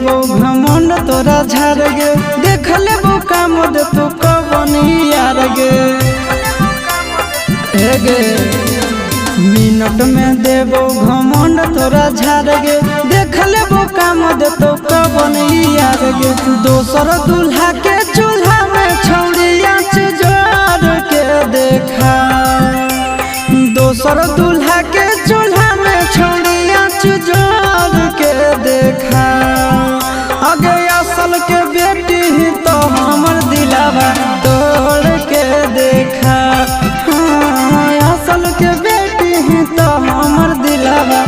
देबो घमंड तोरा झाड़ गे देख लेबो काम दे तू कबनी यार गे हे गे मिनट में देबो घमंड तोरा झाड़ गे देख लेबो काम दे तू कबनी यार गे दोसर दूल्हा के चूल्हा में छौड़िया जोड़ के देखा दोसर दूल्हा के चूल्हा में छौड़िया जोड़ के देखा आगे असल के बेटी ही तो हमर दिलावा तोड़ के देखा हाँ, असल के बेटी ही तो हमर दिलावा